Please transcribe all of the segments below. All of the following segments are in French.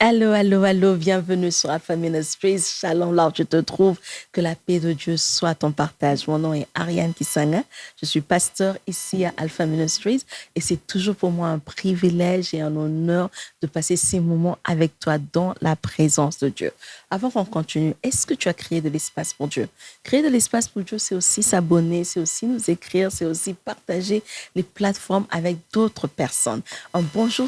Allô, allô, allô, bienvenue sur Alpha Ministries. Shalom, là où tu te trouves. Que la paix de Dieu soit ton partage. Mon nom est Ariane Kisanga. Je suis pasteur ici à Alpha Ministries et c'est toujours pour moi un privilège et un honneur de passer ces moments avec toi dans la présence de Dieu. Avant qu'on continue, est-ce que tu as créé de l'espace pour Dieu? Créer de l'espace pour Dieu, c'est aussi s'abonner, c'est aussi nous écrire, c'est aussi partager les plateformes avec d'autres personnes. Un bonjour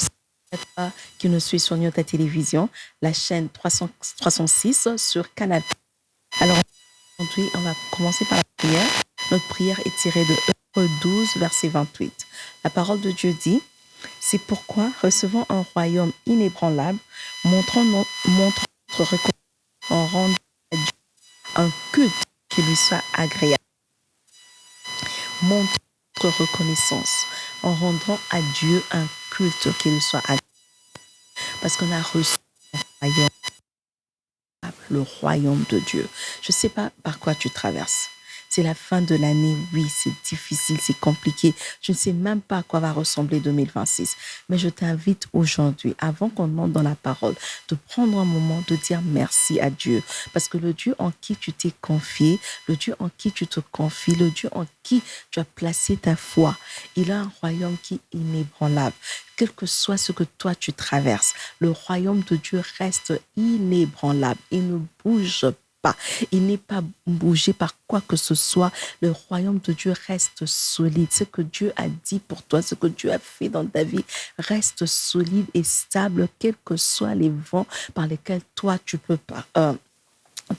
toi qui nous suit sur ta télévision, la chaîne 306 sur Canal. Alors aujourd'hui, on va commencer par la prière. Notre prière est tirée de Hébreux 12, verset 28. La parole de Dieu dit, c'est pourquoi recevons un royaume inébranlable, montrons notre reconnaissance en rendant à Dieu un culte qui lui soit agréable. Montre notre reconnaissance en rendant à Dieu un culte qui lui soit agréable. Parce qu'on a reçu un royaume, le royaume de Dieu. Je ne sais pas par quoi tu traverses. C'est la fin de l'année, oui, c'est difficile, c'est compliqué. Je ne sais même pas à quoi va ressembler 2026. Mais je t'invite aujourd'hui, avant qu'on entre dans la parole, de prendre un moment de dire merci à Dieu. Parce que le Dieu en qui tu t'es confié, le Dieu en qui tu te confies, le Dieu en qui tu as placé ta foi, il a un royaume qui est inébranlable. Quel que soit ce que toi tu traverses, le royaume de Dieu reste inébranlable. Il ne bouge pas. Il n'est pas bougé par quoi que ce soit. Le royaume de Dieu reste solide. Ce que Dieu a dit pour toi, ce que Dieu a fait dans ta vie, reste solide et stable, quels que soient les vents par lesquels toi tu peux pas.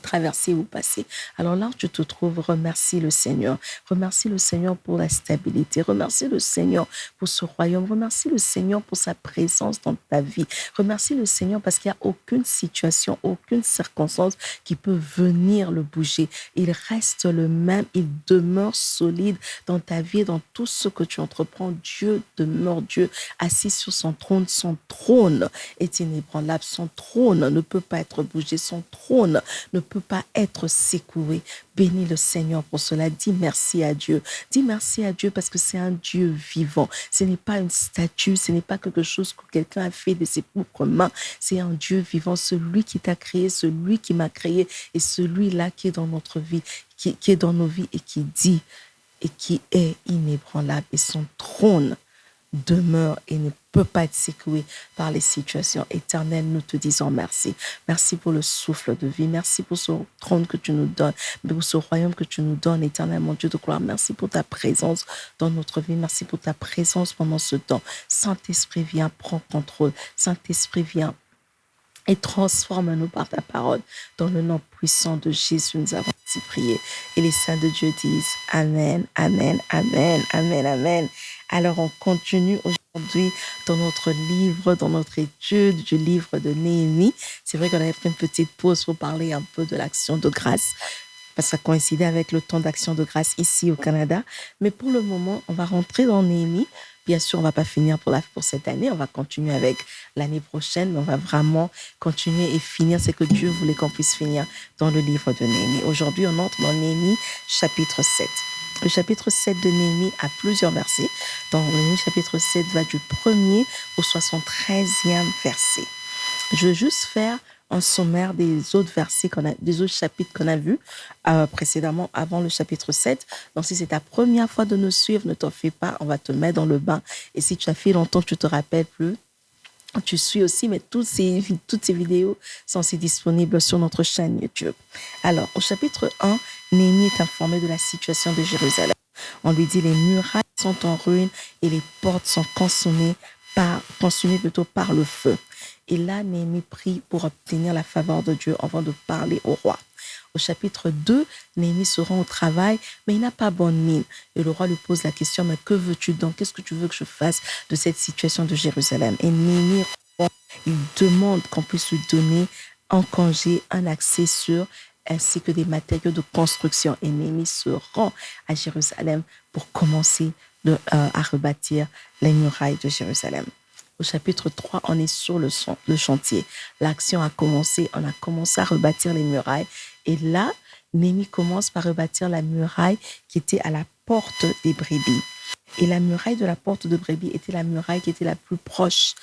Traverser ou passer. Alors là où tu te trouves, remercie le Seigneur. Remercie le Seigneur pour la stabilité. Remercie le Seigneur pour ce royaume. Remercie le Seigneur pour sa présence dans ta vie. Remercie le Seigneur parce qu'il n'y a aucune situation, aucune circonstance qui peut venir le bouger. Il reste le même. Il demeure solide dans ta vie et dans tout ce que tu entreprends. Dieu demeure Dieu assis sur son trône. Son trône est inébranlable. Son trône ne peut pas être bougé. Son trône ne peut pas être secoué. Bénis le Seigneur pour cela. Dis merci à Dieu. Dis merci à Dieu parce que c'est un Dieu vivant. Ce n'est pas une statue, ce n'est pas quelque chose que quelqu'un a fait de ses propres mains. C'est un Dieu vivant, celui qui t'a créé, celui qui m'a créé et celui-là qui est dans notre vie, qui est dans nos vies et qui dit et qui est inébranlable. Et son trône demeure et ne peut pas être secoué par les situations. Éternel, nous te disons merci. Merci pour le souffle de vie. Merci pour ce trône que tu nous donnes, pour ce royaume que tu nous donnes, éternel, mon Dieu de gloire. Merci pour ta présence dans notre vie. Merci pour ta présence pendant ce temps. Saint-Esprit, viens, prends contrôle. Saint-Esprit, viens et transforme-nous par ta parole. Dans le nom puissant de Jésus, nous avons ainsi prié. Et les saints de Dieu disent Amen, Amen, Amen, Amen, Amen. Alors, on continue aujourd'hui dans notre livre, dans notre étude du livre de Néhémie. C'est vrai qu'on avait fait une petite pause pour parler un peu de l'action de grâce, parce que ça coïncidait avec le temps d'action de grâce ici au Canada. Mais pour le moment, on va rentrer dans Néhémie. Bien sûr, on ne va pas finir pour cette année. On va continuer avec l'année prochaine, mais on va vraiment continuer et finir ce que Dieu voulait qu'on puisse finir dans le livre de Néhémie. Aujourd'hui, on entre dans Néhémie chapitre 7. Le chapitre 7 de Néhémie a plusieurs versets. Dans Néhémie chapitre 7 va du 1er au 73e verset. Je veux juste faire un sommaire des autres versets des autres chapitres qu'on a vus précédemment avant le chapitre 7. Donc, si c'est ta première fois de nous suivre, ne t'en fais pas, on va te mettre dans le bain. Et si tu as fait longtemps que tu te rappelles plus, tu suis aussi, mais toutes ces vidéos sont aussi disponibles sur notre chaîne YouTube. Alors, au chapitre 1, Néhémie est informé de la situation de Jérusalem. On lui dit les murailles sont en ruine et les portes sont consumées par le feu. Et là, Néhémie prie pour obtenir la faveur de Dieu avant de parler au roi. Au chapitre 2, Néhémie se rend au travail, mais il n'a pas bonne mine. Et le roi lui pose la question, mais que veux-tu donc? Qu'est-ce que tu veux que je fasse de cette situation de Jérusalem? Et Néhémie, il demande qu'on puisse lui donner un congé, un accès sûr, ainsi que des matériaux de construction. Et Néhémie se rend à Jérusalem pour commencer à rebâtir les murailles de Jérusalem. Au chapitre 3, on est sur le chantier. L'action a commencé, on a commencé à rebâtir les murailles. Et là, Néhémie commence par rebâtir la muraille qui était à la porte des brebis. Et la muraille de la porte de brebis était la muraille qui était la plus proche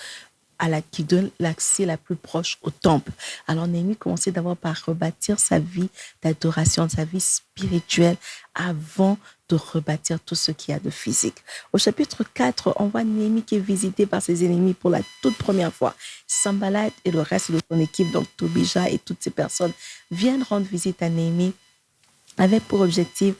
qui donne l'accès la plus proche au temple. Alors Néhémie commençait d'abord par rebâtir sa vie d'adoration, sa vie spirituelle, avant de rebâtir tout ce qu'il y a de physique. Au chapitre 4, on voit Néhémie qui est visité par ses ennemis pour la toute première fois. Sanballat et le reste de son équipe, donc Tobija et toutes ces personnes, viennent rendre visite à Néhémie avec pour objectif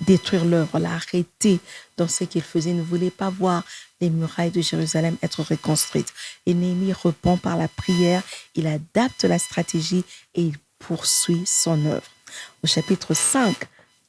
détruire l'œuvre, l'arrêter dans ce qu'il faisait. Il ne voulait pas voir les murailles de Jérusalem être reconstruites. Et Néhémie répond par la prière, il adapte la stratégie et il poursuit son œuvre. Au chapitre 5,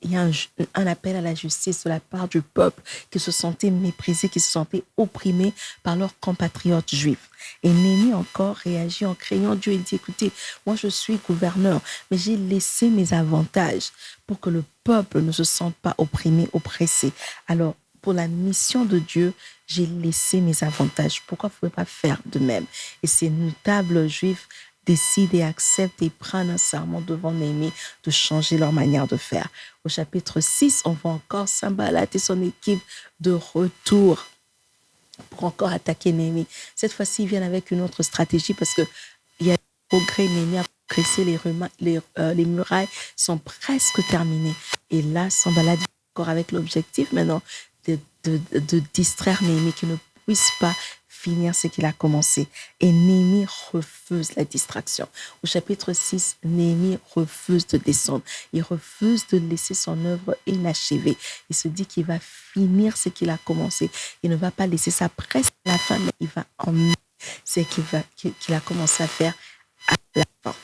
il y a un appel à la justice de la part du peuple qui se sentait méprisé, qui se sentait opprimé par leurs compatriotes juifs. Et Néhémie encore réagit en craignant Dieu. Il dit, écoutez, moi je suis gouverneur, mais j'ai laissé mes avantages pour que le peuple ne se sente pas opprimé, oppressé. Alors, pour la mission de Dieu, j'ai laissé mes avantages. Pourquoi vous ne pouvez pas faire de même? Et ces notables juifs décident et acceptent et prennent un serment devant Néhémie de changer leur manière de faire. Au chapitre 6, on voit encore Sanballat et son équipe de retour pour encore attaquer Néhémie. Cette fois-ci, ils viennent avec une autre stratégie parce qu'il y a des progrès. Néhémie a progressé, les murailles sont presque terminées. Et là, Sanballat vient encore avec l'objectif maintenant de distraire Néhémie, qui ne puisse pas finir ce qu'il a commencé. Et Néhémie refuse la distraction. Au chapitre 6, Néhémie refuse de descendre. Il refuse de laisser son œuvre inachevée. Il se dit qu'il va finir ce qu'il a commencé. Il ne va pas laisser ça presque à la fin, mais il va emmener ce qu'il a commencé à faire à la fin.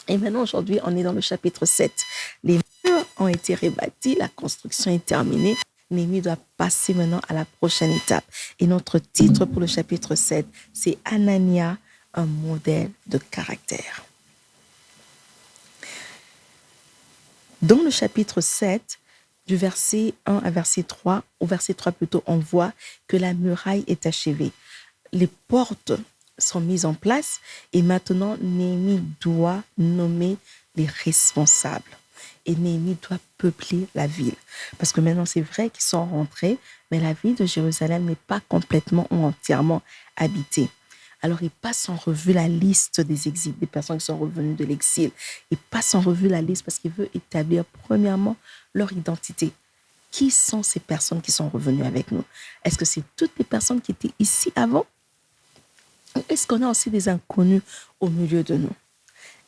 Et maintenant, aujourd'hui, on est dans le chapitre 7. Les murs ont été rebâtis, la construction est terminée. Néhémie doit passer maintenant à la prochaine étape. Et notre titre pour le chapitre 7, c'est Hanania, un modèle de caractère. Dans le chapitre 7, du verset 1 à verset 3, au verset 3 plutôt, on voit que la muraille est achevée. Les portes sont mises en place et maintenant Néhémie doit nommer les responsables. Et Néhémie doit peupler la ville. Parce que maintenant, c'est vrai qu'ils sont rentrés, mais la ville de Jérusalem n'est pas complètement ou entièrement habitée. Alors, il passe en revue la liste des exils, des personnes qui sont revenues de l'exil. Il passe en revue la liste parce qu'il veut établir, premièrement, leur identité. Qui sont ces personnes qui sont revenues avec nous? Est-ce que c'est toutes les personnes qui étaient ici avant? Ou est-ce qu'on a aussi des inconnus au milieu de nous?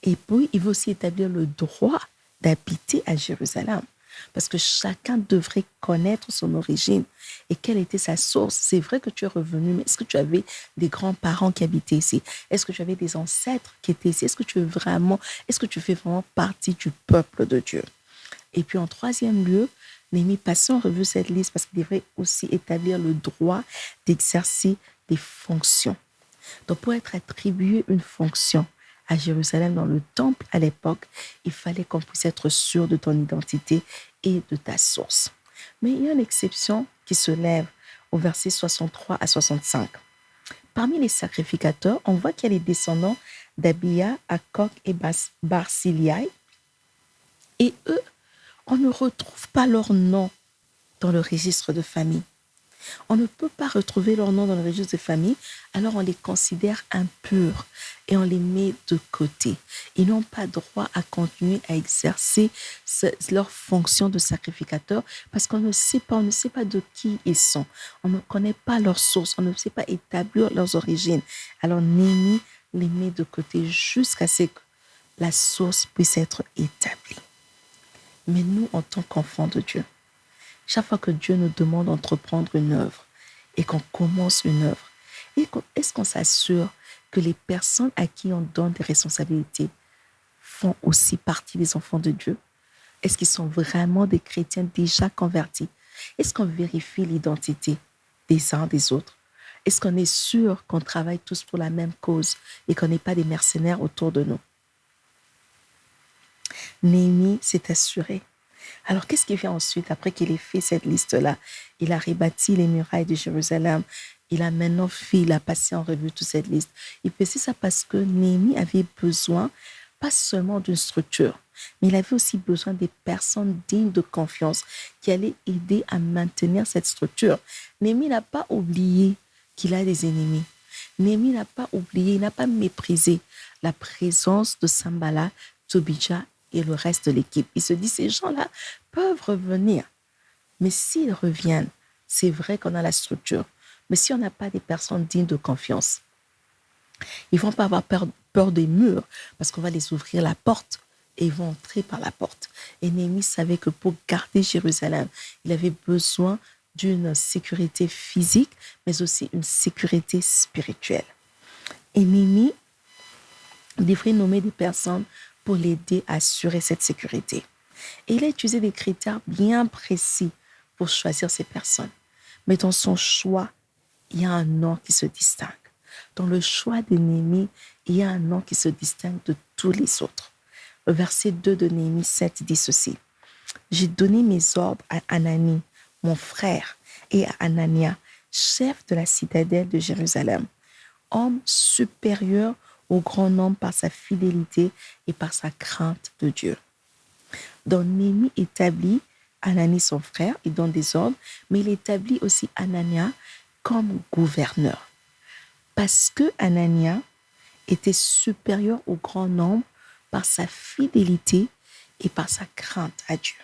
Et puis, il veut aussi établir le droit d'habiter à Jérusalem. Parce que chacun devrait connaître son origine et quelle était sa source. C'est vrai que tu es revenu, mais est-ce que tu avais des grands-parents qui habitaient ici? Est-ce que tu avais des ancêtres qui étaient ici? Est-ce que tu fais vraiment partie du peuple de Dieu? Et puis en troisième lieu, Néhémie passe en revue cette liste parce qu'il devrait aussi établir le droit d'exercer des fonctions. Donc pour être attribué une fonction à Jérusalem, dans le temple à l'époque, il fallait qu'on puisse être sûr de ton identité et de ta source. Mais il y a une exception qui se lève au verset 63 à 65. Parmi les sacrificateurs, on voit qu'il y a les descendants d'Abia, Akok et Barzillai. Et eux, on ne retrouve pas leur nom dans le registre de famille. On ne peut pas retrouver leur nom dans le registre de famille, alors on les considère impurs et on les met de côté. Ils n'ont pas droit à continuer à exercer leur fonction de sacrificateur parce qu'on ne sait pas de qui ils sont. On ne connaît pas leur source, on ne sait pas établir leurs origines. Alors Néhémie les met de côté jusqu'à ce que la source puisse être établie. Mais nous, en tant qu'enfants de Dieu, chaque fois que Dieu nous demande d'entreprendre une œuvre et qu'on commence une œuvre, est-ce qu'on s'assure que les personnes à qui on donne des responsabilités font aussi partie des enfants de Dieu? Est-ce qu'ils sont vraiment des chrétiens déjà convertis? Est-ce qu'on vérifie l'identité des uns des autres? Est-ce qu'on est sûr qu'on travaille tous pour la même cause et qu'on n'est pas des mercenaires autour de nous? Néhémie s'est assuré. Alors, qu'est-ce qui vient ensuite, après qu'il ait fait cette liste-là? Il a rebâti les murailles de Jérusalem. Il a passé en revue toute cette liste. Il faisait ça parce que Néhémie avait besoin, pas seulement d'une structure, mais il avait aussi besoin des personnes dignes de confiance qui allaient aider à maintenir cette structure. Néhémie n'a pas oublié qu'il a des ennemis. Néhémie n'a pas oublié, il n'a pas méprisé la présence de Sanballat, Tobija et le reste de l'équipe. Il se dit, ces gens-là peuvent revenir. Mais s'ils reviennent, c'est vrai qu'on a la structure. Mais si on n'a pas des personnes dignes de confiance, ils ne vont pas avoir peur des murs parce qu'on va les ouvrir la porte et ils vont entrer par la porte. Et Néhémie savait que pour garder Jérusalem, il avait besoin d'une sécurité physique, mais aussi une sécurité spirituelle. Et Néhémie devrait nommer des personnes pour l'aider à assurer cette sécurité. Et il a utilisé des critères bien précis pour choisir ces personnes. Mais dans son choix, il y a un nom qui se distingue. Dans le choix de Néhémie, il y a un nom qui se distingue de tous les autres. Le verset 2 de Néhémie 7 dit ceci. J'ai donné mes ordres à Hanani, mon frère, et à Hanania, chef de la citadelle de Jérusalem, homme supérieur au grand nombre par sa fidélité et par sa crainte de Dieu. Donc Néhémie établit Hanani son frère, il donne des ordres, mais il établit aussi Hanania comme gouverneur. Parce que Hanania était supérieur au grand nombre par sa fidélité et par sa crainte à Dieu.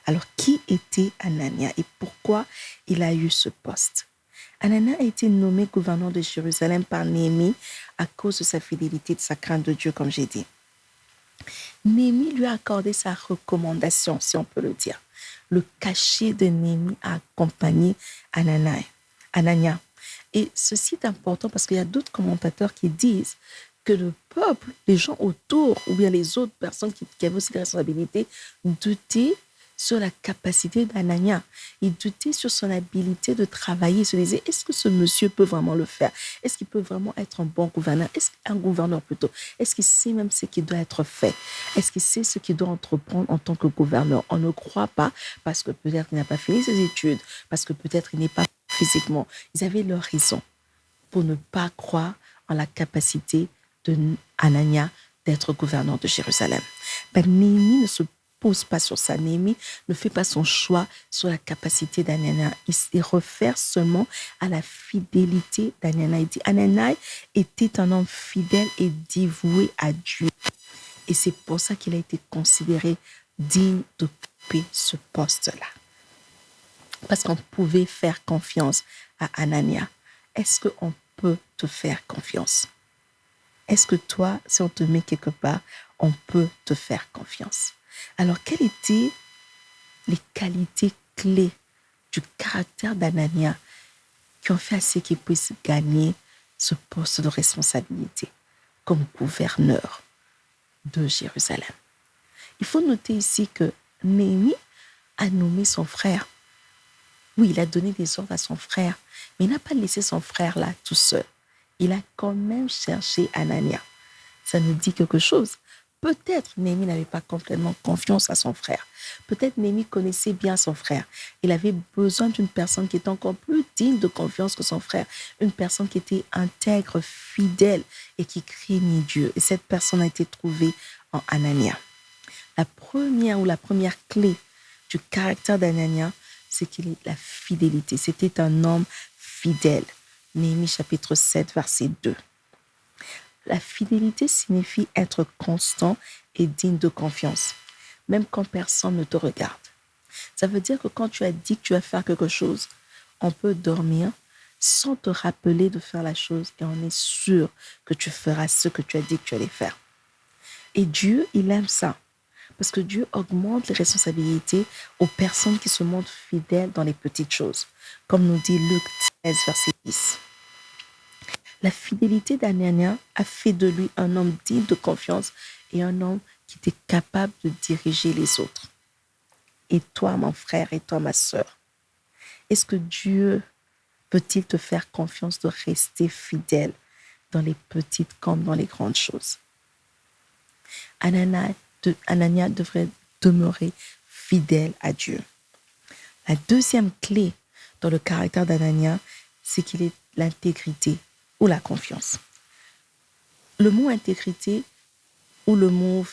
Alors, qui était Hanania et pourquoi il a eu ce poste? Hanania a été nommé gouverneur de Jérusalem par Néhémie à cause de sa fidélité et de sa crainte de Dieu, comme j'ai dit. Néhémie lui a accordé sa recommandation, si on peut le dire. Le cachet de Néhémie a accompagné Hanania. Et ceci est important parce qu'il y a d'autres commentateurs qui disent que le peuple, les gens autour, ou bien les autres personnes qui avaient aussi des responsabilités, doutaient sur la capacité d'Hanania. Ils doutaient sur son habilité de travailler. Ils se disaient, est-ce que ce monsieur peut vraiment le faire? Est-ce qu'il peut vraiment être un bon gouverneur? Est-ce qu'un gouverneur plutôt? Est-ce qu'il sait même ce qui doit être fait? Est-ce qu'il sait ce qu'il doit entreprendre en tant que gouverneur? On ne croit pas parce que peut-être il n'a pas fini ses études, parce que peut-être il n'est pas physiquement. Ils avaient leur raison pour ne pas croire en la capacité de Hanania d'être gouverneur de Jérusalem. Néhémie ne se pose pas sur ça. Néhémie ne fait pas son choix sur la capacité d'Hanania. Il se réfère seulement à la fidélité d'Hanania. Il dit Hanania était un homme fidèle et dévoué à Dieu. Et c'est pour ça qu'il a été considéré digne d'occuper ce poste-là. Parce qu'on pouvait faire confiance à Hanania. Est-ce qu'on peut te faire confiance? Est-ce que toi, si on te met quelque part, on peut te faire confiance? Alors, quelles étaient les qualités clés du caractère d'Hanania qui ont fait à ce qu'il puisse gagner ce poste de responsabilité comme gouverneur de Jérusalem? Il faut noter ici que Néhémie a nommé son frère. Oui, il a donné des ordres à son frère, mais il n'a pas laissé son frère là tout seul. Il a quand même cherché Hanania. Ça nous dit quelque chose. Peut-être Néhémie n'avait pas complètement confiance à son frère. Peut-être Néhémie connaissait bien son frère. Il avait besoin d'une personne qui était encore plus digne de confiance que son frère. Une personne qui était intègre, fidèle et qui craignait Dieu. Et cette personne a été trouvée en Hanania. La première clé du caractère d'Hanania, c'est qu'il est la fidélité. C'était un homme fidèle. Néhémie chapitre 7, verset 2. La fidélité signifie être constant et digne de confiance, même quand personne ne te regarde. Ça veut dire que quand tu as dit que tu vas faire quelque chose, on peut dormir sans te rappeler de faire la chose et on est sûr que tu feras ce que tu as dit que tu allais faire. Et Dieu, il aime ça. Parce que Dieu augmente les responsabilités aux personnes qui se montrent fidèles dans les petites choses. Comme nous dit Luc 13, verset 10. La fidélité d'Hanania a fait de lui un homme digne de confiance et un homme qui était capable de diriger les autres. Et toi, mon frère, et toi, ma sœur, est-ce que Dieu peut-il te faire confiance de rester fidèle dans les petites comme dans les grandes choses? Hanania devrait demeurer fidèle à Dieu. La deuxième clé dans le caractère d'Hanania, c'est qu'il est l'intégrité ou la confiance. Le mot intégrité ou le mot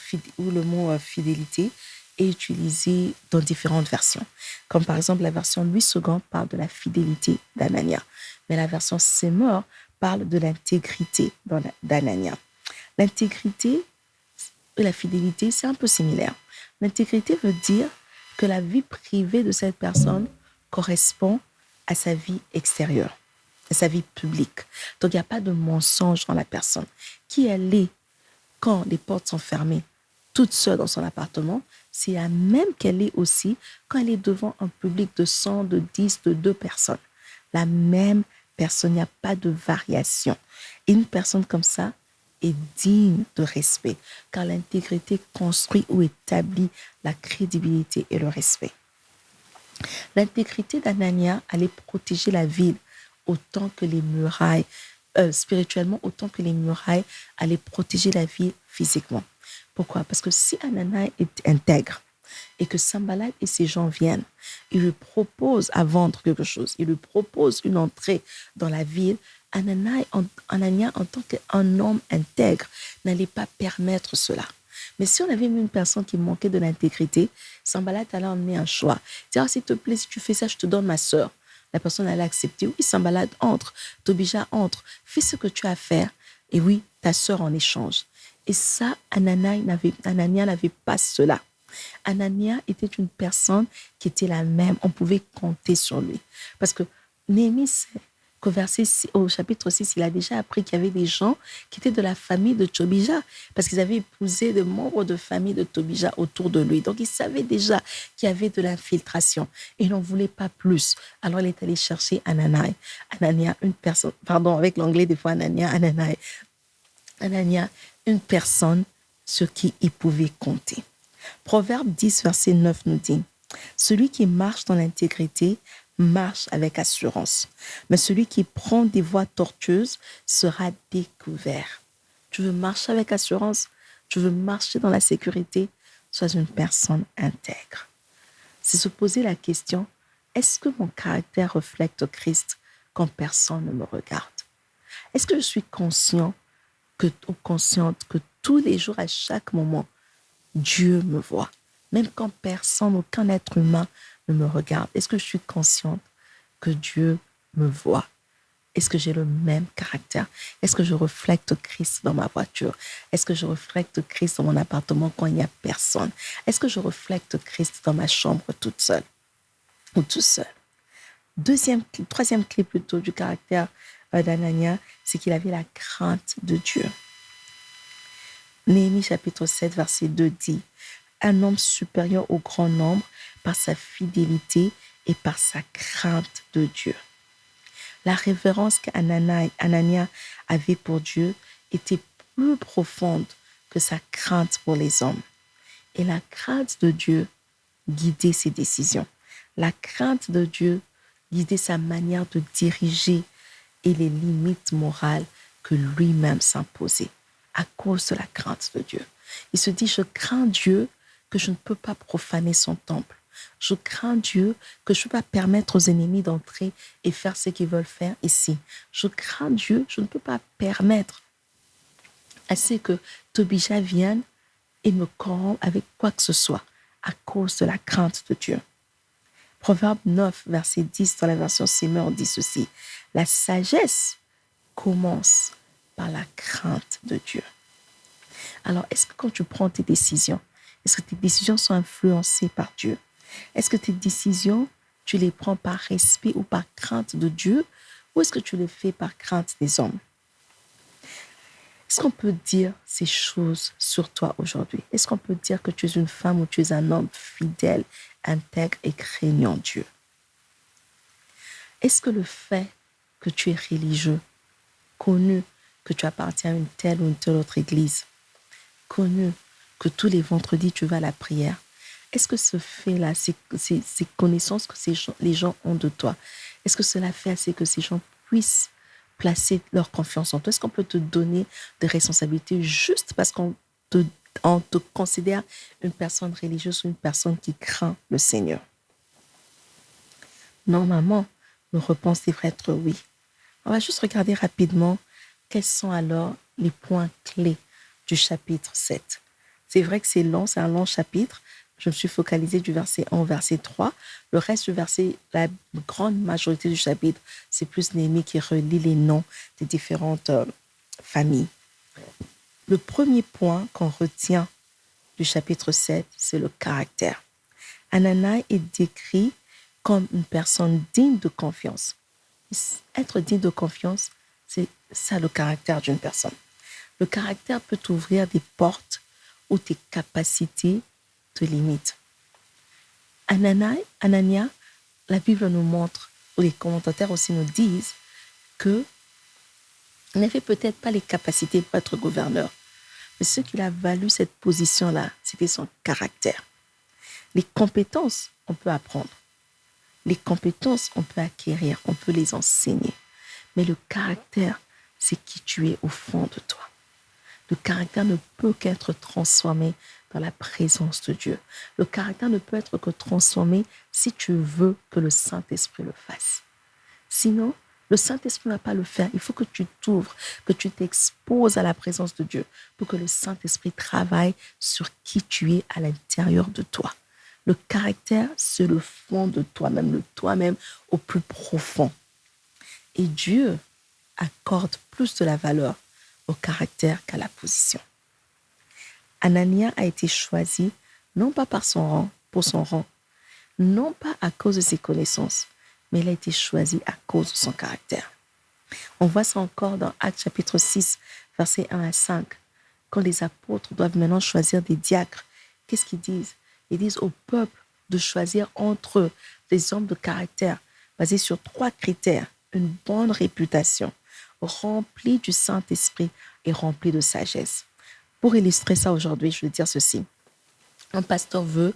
fidélité est utilisé dans différentes versions. Comme par exemple, la version Louis II parle de la fidélité d'Hanania. Mais la version Seymour parle de l'intégrité d'Anania. L'intégrité et la fidélité, c'est un peu similaire. L'intégrité veut dire que la vie privée de cette personne correspond à sa vie extérieure, à sa vie publique. Donc, il n'y a pas de mensonge dans la personne. Qui elle est quand les portes sont fermées, toute seule dans son appartement, c'est la même qu'elle est aussi quand elle est devant un public de 100, de 10, de 2 personnes. La même personne, il n'y a pas de variation. Et une personne comme ça est digne de respect, car l'intégrité construit ou établit la crédibilité et le respect. L'intégrité d'Anania allait protéger la ville autant que les murailles, spirituellement, autant que les murailles allaient protéger la ville physiquement. Pourquoi? Parce que si Anania est intègre et que Sanballat et ses gens viennent, ils lui proposent à vendre quelque chose, ils lui proposent une entrée dans la ville, Anania, en tant qu'un homme intègre, n'allait pas permettre cela. Mais si on avait mis une personne qui manquait de l'intégrité, Sanballat allait emmener un choix. Dire, s'il te plaît, si tu fais ça, je te donne ma sœur. La personne allait accepter. Oui, Sanballat entre. Tobija entre. Fais ce que tu as à faire. Et oui, ta sœur en échange. Et ça, Anania n'avait pas cela. Anania était une personne qui était la même. On pouvait compter sur lui. Parce que Néhémie sait au chapitre 6, il a déjà appris qu'il y avait des gens qui étaient de la famille de Tobija, parce qu'ils avaient épousé des membres de famille de Tobija autour de lui. Donc, il savait déjà qu'il y avait de l'infiltration. Et il n'en voulait pas plus. Alors, il est allé chercher Anania, une personne, pardon, avec l'anglais des fois, Anania, une personne sur qui il pouvait compter. Proverbe 10, verset 9 nous dit, « Celui qui marche dans l'intégrité marche avec assurance, mais celui qui prend des voies tortueuses sera découvert. » Tu veux marcher avec assurance? Tu veux marcher dans la sécurité? Sois une personne intègre. C'est se poser la question, est-ce que mon caractère reflète Christ quand personne ne me regarde? Est-ce que je suis consciente que tous les jours, à chaque moment, Dieu me voit, même quand personne, aucun être humain ne me regarde? Est-ce que je suis consciente que Dieu me voit? Est-ce que j'ai le même caractère? Est-ce que je reflète Christ dans ma voiture? Est-ce que je reflète Christ dans mon appartement quand il n'y a personne? Est-ce que je reflète Christ dans ma chambre toute seule ou tout seul? Troisième clé plutôt du caractère d'Anania, c'est qu'il avait la crainte de Dieu. Néhémie chapitre 7, verset 2 dit, « Un homme supérieur au grand nombre par sa fidélité et par sa crainte de Dieu. » La révérence qu'Anania avait pour Dieu était plus profonde que sa crainte pour les hommes. Et la crainte de Dieu guidait ses décisions. La crainte de Dieu guidait sa manière de diriger et les limites morales que lui-même s'imposait à cause de la crainte de Dieu. Il se dit, je crains Dieu que je ne peux pas profaner son temple. Je crains Dieu que je ne peux pas permettre aux ennemis d'entrer et faire ce qu'ils veulent faire ici. Je crains Dieu, je ne peux pas permettre à ce que Tobija vienne et me corrompe avec quoi que ce soit à cause de la crainte de Dieu. Proverbe 9, verset 10 dans la version Semeur dit ceci, « La sagesse commence par la crainte de Dieu. » Alors, est-ce que quand tu prends tes décisions, est-ce que tes décisions sont influencées par Dieu? Est-ce que tes décisions, tu les prends par respect ou par crainte de Dieu, ou est-ce que tu les fais par crainte des hommes? Est-ce qu'on peut dire ces choses sur toi aujourd'hui? Est-ce qu'on peut dire que tu es une femme ou tu es un homme fidèle, intègre et craignant Dieu? Est-ce que le fait que tu es religieux, connu que tu appartiens à une telle ou une telle autre église, connu que tous les vendredis tu vas à la prière, est-ce que ce fait-là, ces connaissances que les gens ont de toi, est-ce que cela fait assez que ces gens puissent placer leur confiance en toi? Est-ce qu'on peut te donner des responsabilités juste parce qu'on te considère une personne religieuse ou une personne qui craint le Seigneur? Normalement, nos réponses devraient être oui. On va juste regarder rapidement quels sont alors les points clés du chapitre 7. C'est vrai que c'est long, c'est un long chapitre. Je me suis focalisée du verset 1 au verset 3. Le reste du verset, la grande majorité du chapitre, c'est plus Néhémie qui relie les noms des différentes familles. Le premier point qu'on retient du chapitre 7, c'est le caractère. Hananiah est décrit comme une personne digne de confiance. Être digne de confiance, c'est ça le caractère d'une personne. Le caractère peut t'ouvrir des portes où tes capacités te limitent. Hananiah, la Bible nous montre, ou les commentateurs aussi nous disent, qu'il n'avait peut-être pas les capacités pour être gouverneur. Mais ce qui a valu cette position-là, c'était son caractère. Les compétences, on peut apprendre. Les compétences, on peut acquérir, on peut les enseigner. Mais le caractère, c'est qui tu es au fond de toi. Le caractère ne peut qu'être transformé dans la présence de Dieu. Le caractère ne peut être que transformé si tu veux que le Saint-Esprit le fasse. Sinon, le Saint-Esprit ne va pas le faire. Il faut que tu t'ouvres, que tu t'exposes à la présence de Dieu pour que le Saint-Esprit travaille sur qui tu es à l'intérieur de toi. Le caractère, c'est le fond de toi-même, le toi-même au plus profond. Et Dieu accorde plus de la valeur au caractère qu'à la position. Hananiah a été choisi non pas par son rang, pour son rang, non pas à cause de ses connaissances, mais il a été choisi à cause de son caractère. On voit ça encore dans Actes chapitre 6, versets 1 à 5. Quand les apôtres doivent maintenant choisir des diacres, qu'est-ce qu'ils disent? Ils disent au peuple de choisir entre eux des hommes de caractère basés sur 3 critères. Une bonne réputation, remplis du Saint-Esprit et remplis de sagesse. Pour illustrer ça aujourd'hui, je veux dire ceci. Un pasteur veut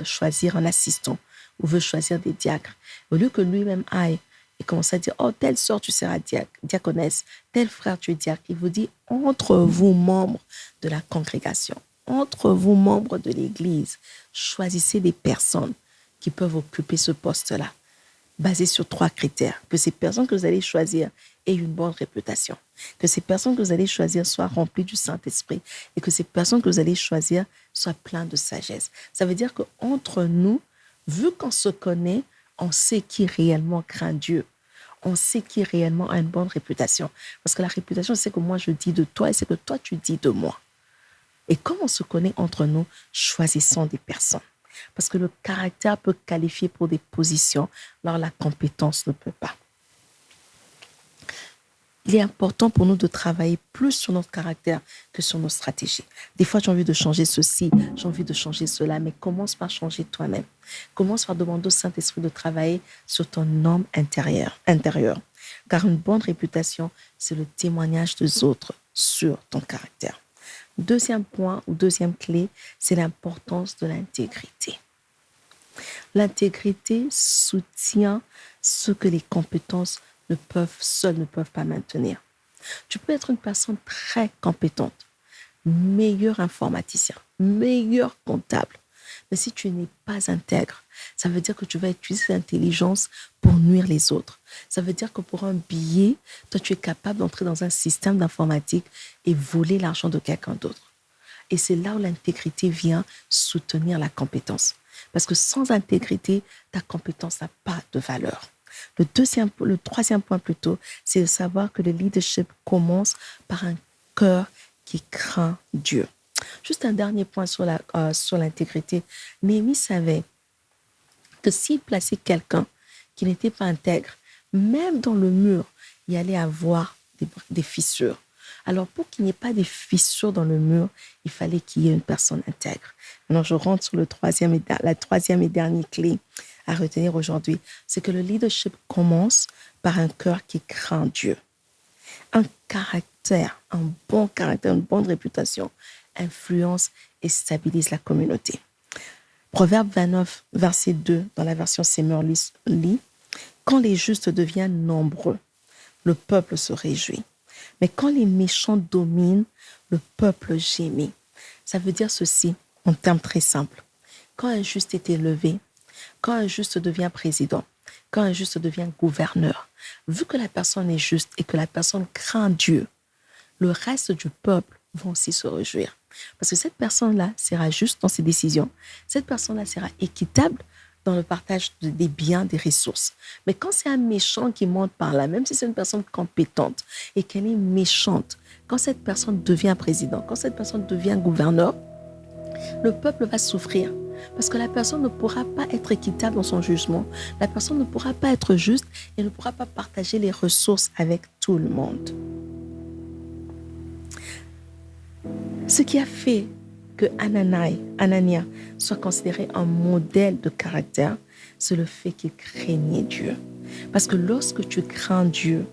choisir un assistant ou veut choisir des diacres. Au lieu que lui-même aille et commence à dire, oh, telle sœur, tu seras diaconesse, tel frère, tu es diacre. Il vous dit, entre vous, membres de la congrégation, entre vous, membres de l'Église, choisissez des personnes qui peuvent occuper ce poste-là, basé sur 3 critères. Que ces personnes que vous allez choisir aient une bonne réputation, que ces personnes que vous allez choisir soient remplies du Saint-Esprit et que ces personnes que vous allez choisir soient pleines de sagesse. Ça veut dire qu'entre nous, vu qu'on se connaît, on sait qui réellement craint Dieu. On sait qui réellement a une bonne réputation. Parce que la réputation, c'est que moi je dis de toi et c'est que toi tu dis de moi. Et comme on se connaît entre nous, choisissons des personnes. Parce que le caractère peut qualifier pour des positions, alors la compétence ne peut pas. Il est important pour nous de travailler plus sur notre caractère que sur nos stratégies. Des fois, j'ai envie de changer ceci, j'ai envie de changer cela, mais commence par changer toi-même. Commence par demander au Saint-Esprit de travailler sur ton homme intérieur. Car une bonne réputation, c'est le témoignage des autres sur ton caractère. Deuxième point ou deuxième clé, c'est l'importance de l'intégrité. L'intégrité soutient ce que les compétences ne peuvent pas maintenir. Tu peux être une personne très compétente, meilleur informaticien, meilleur comptable, mais si tu n'es pas intègre, ça veut dire que tu vas utiliser l'intelligence pour nuire les autres. Ça veut dire que pour un billet, toi, tu es capable d'entrer dans un système d'informatique et voler l'argent de quelqu'un d'autre. Et c'est là où l'intégrité vient soutenir la compétence. Parce que sans intégrité, ta compétence n'a pas de valeur. Le troisième point plutôt, c'est de savoir que le leadership commence par un cœur qui craint Dieu. Juste un dernier point sur l'intégrité. Néhémie savait que s'il plaçait quelqu'un qui n'était pas intègre, même dans le mur, il y allait avoir des fissures. Alors, pour qu'il n'y ait pas de fissures dans le mur, il fallait qu'il y ait une personne intègre. Maintenant, je rentre sur la troisième et dernière clé à retenir aujourd'hui. C'est que le leadership commence par un cœur qui craint Dieu. Un bon caractère, une bonne réputation influence et stabilise la communauté. Proverbe 29, verset 2, dans la version Seymour lit, « Quand les justes deviennent nombreux, le peuple se réjouit. Mais quand les méchants dominent, le peuple gémit. » Ça veut dire ceci, en termes très simples. Quand un juste est élevé, quand un juste devient président, quand un juste devient gouverneur, vu que la personne est juste et que la personne craint Dieu, le reste du peuple vont aussi se réjouir. Parce que cette personne-là sera juste dans ses décisions. Cette personne-là sera équitable dans le partage des biens, des ressources. Mais quand c'est un méchant qui monte par là, même si c'est une personne compétente et qu'elle est méchante, quand cette personne devient président, quand cette personne devient gouverneur, le peuple va souffrir. Parce que la personne ne pourra pas être équitable dans son jugement. La personne ne pourra pas être juste et ne pourra pas partager les ressources avec tout le monde. Ce qui a fait que Anania soit considéré un modèle de caractère, c'est le fait qu'il craignait Dieu. Parce que lorsque tu crains Dieu,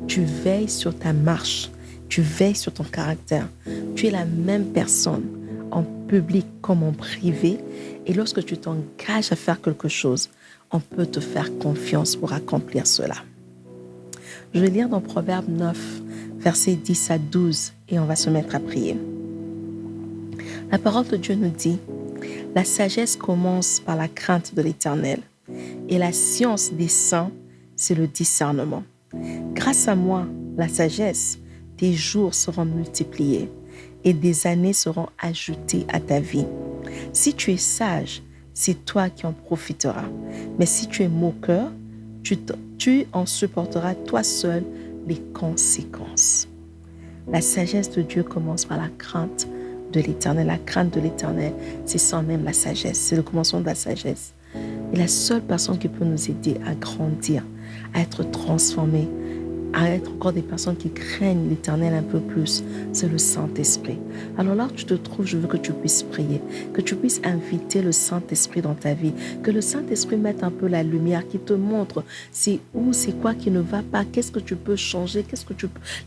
tu veilles sur ta marche, tu veilles sur ton caractère. Tu es la même personne en public comme en privé. Et lorsque tu t'engages à faire quelque chose, on peut te faire confiance pour accomplir cela. Je vais lire dans Proverbe 9, versets 10 à 12, et on va se mettre à prier. La parole de Dieu nous dit, « La sagesse commence par la crainte de l'Éternel, et la science des saints, c'est le discernement. Grâce à moi, la sagesse, tes jours seront multipliés, et des années seront ajoutées à ta vie. Si tu es sage, c'est toi qui en profiteras. Mais si tu es moqueur, tu en supporteras toi seul les conséquences. » La sagesse de Dieu commence par la crainte de l'Éternel. La crainte de l'Éternel, c'est sans même la sagesse. C'est le commencement de la sagesse. Et la seule personne qui peut nous aider à grandir, à être transformés, à être encore des personnes qui craignent l'Éternel un peu plus, c'est le Saint-Esprit. Alors là où tu te trouves, je veux que tu puisses prier, que tu puisses inviter le Saint-Esprit dans ta vie, que le Saint-Esprit mette un peu la lumière, qui te montre c'est où, c'est quoi qui ne va pas, qu'est-ce que tu peux changer,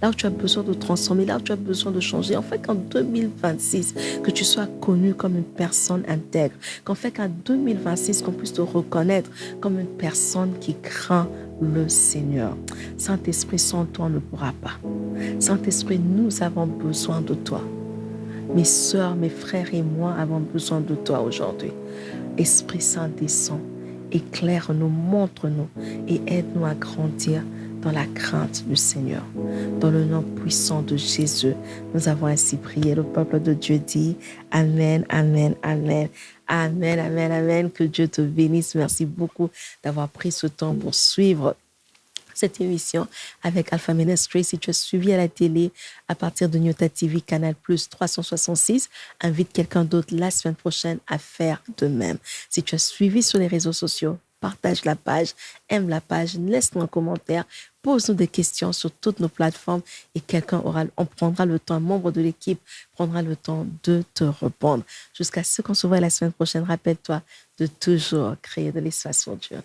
là où tu as besoin de transformer, là où tu as besoin de changer. En fait, qu'en 2026, que tu sois connu comme une personne intègre, qu'en fait qu'en 2026, qu'on puisse te reconnaître comme une personne qui craint le Seigneur. Saint-Esprit, sans toi, on ne pourra pas. Saint-Esprit, nous avons besoin de toi. Mes sœurs, mes frères et moi avons besoin de toi aujourd'hui. Esprit Saint, descend, éclaire-nous, montre-nous et aide-nous à grandir dans la crainte du Seigneur. Dans le nom puissant de Jésus, nous avons ainsi prié. Le peuple de Dieu dit Amen, Amen, Amen. Amen, Amen, Amen. Que Dieu te bénisse. Merci beaucoup d'avoir pris ce temps pour suivre cette émission avec Alpha Ministry. Si tu as suivi à la télé à partir de Nyota TV, Canal Plus 366, invite quelqu'un d'autre la semaine prochaine à faire de même. Si tu as suivi sur les réseaux sociaux, partage la page, aime la page, laisse-nous un commentaire, pose-nous des questions sur toutes nos plateformes et on prendra le temps, un membre de l'équipe prendra le temps de te répondre. Jusqu'à ce qu'on se voit la semaine prochaine, rappelle-toi de toujours créer de l'espace pour Dieu.